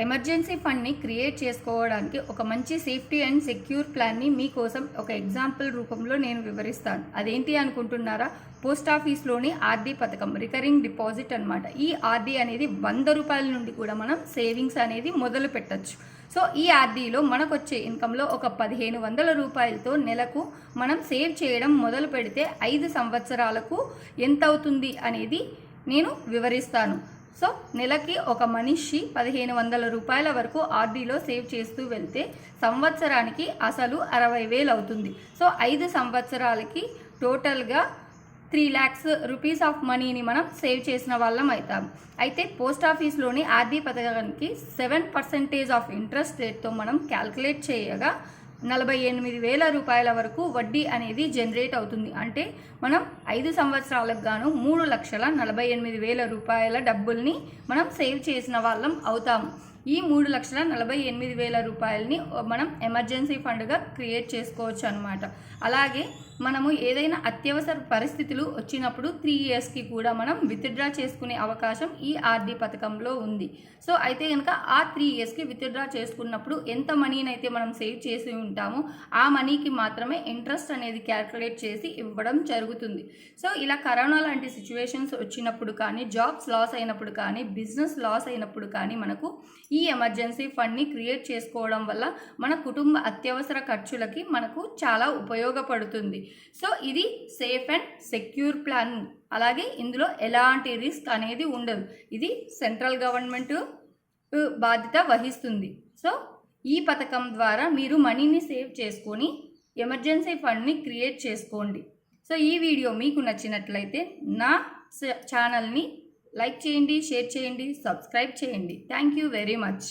Emergency ఫండ్ని create చేసుకోవడానికి ఒక మంచి సేఫ్టీ అండ్ సెక్యూర్ ప్లాన్ని మీకోసం ఒక ఎగ్జాంపుల్ రూపంలో నేను వివరిస్తాను. అదేంటి అనుకుంటున్నారా? పోస్ట్ ఆఫీస్లోని ఆర్డీ పథకం, రికరింగ్ డిపాజిట్ అనమాట. ఈ ఆర్డీ అనేది 100 రూపాయల నుండి కూడా మనం సేవింగ్స్ అనేది మొదలు పెట్టచ్చు. సో ఈ ఆర్డీలో మనకు వచ్చే ఇన్కంలో ఒక 1500 రూపాయలతో నెలకు మనం సేవ్ చేయడం మొదలు పెడితే 5 సంవత్సరాలకు ఎంత అవుతుంది అనేది నేను వివరిస్తాను. సో నెలకి ఒక మనిషి 1500 రూపాయల వరకు ఆర్డీలో సేవ్ చేస్తూ వెళ్తే సంవత్సరానికి అసలు 60,000 అవుతుంది. సో 5 సంవత్సరాలకి టోటల్గా 3 lakhs రూపీస్ ఆఫ్ మనీని మనం సేవ్ చేసిన వాళ్ళం అవుతాం. అయితే పోస్ట్ ఆఫీస్లోని ఆర్డీ పథకానికి 7% ఆఫ్ ఇంట్రెస్ట్ రేట్తో మనం క్యాల్కులేట్ చేయగా 48,000 రూపాయల వరకు వడ్డీ అనేది జనరేట్ అవుతుంది. అంటే మనం 5 సంవత్సరాలకు గాను 3,48,000 రూపాయల డబ్బుల్ని మనం సేవ్ చేసిన వాళ్ళం అవుతాము. ఈ 3,48,000 రూపాయలని మనం ఎమర్జెన్సీ ఫండ్గా క్రియేట్ చేసుకోవచ్చు అనమాట. అలాగే మనము ఏదైనా అత్యవసర పరిస్థితులు వచ్చినప్పుడు 3 yearsకి కూడా మనం విత్డ్రా చేసుకునే అవకాశం ఈ ఆర్డీ పథకంలో ఉంది. సో అయితే కనుక ఆ 3 yearsకి విత్డ్రా చేసుకున్నప్పుడు ఎంత మనీని అయితే మనం సేవ్ చేసి ఉంటామో ఆ మనీకి మాత్రమే ఇంట్రెస్ట్ అనేది క్యాల్కులేట్ చేసి ఇవ్వడం జరుగుతుంది. సో ఇలా కరోనా లాంటి సిచ్యువేషన్స్ వచ్చినప్పుడు కానీ, జాబ్స్ లాస్ అయినప్పుడు కానీ, బిజినెస్ లాస్ అయినప్పుడు కానీ మనకు ఈ ఎమర్జెన్సీ ఫండ్ని క్రియేట్ చేసుకోవడం వల్ల మన కుటుంబ అత్యవసర ఖర్చులకి మనకు చాలా ఉపయోగపడుతుంది. సో ఇది సేఫ్ అండ్ సెక్యూర్ ప్లాన్. అలాగే ఇందులో ఎలాంటి రిస్క్ అనేది ఉండదు. ఇది సెంట్రల్ గవర్నమెంట్ బాధ్యత వహిస్తుంది. సో ఈ పథకం ద్వారా మీరు మనీని సేవ్ చేసుకొని ఎమర్జెన్సీ ఫండ్ని క్రియేట్ చేసుకోండి. సో ఈ వీడియో మీకు నచ్చినట్లయితే నా ఛానల్ని లైక్ చేయండి, షేర్ చేయండి, సబ్స్క్రైబ్ చేయండి. Thank you very much.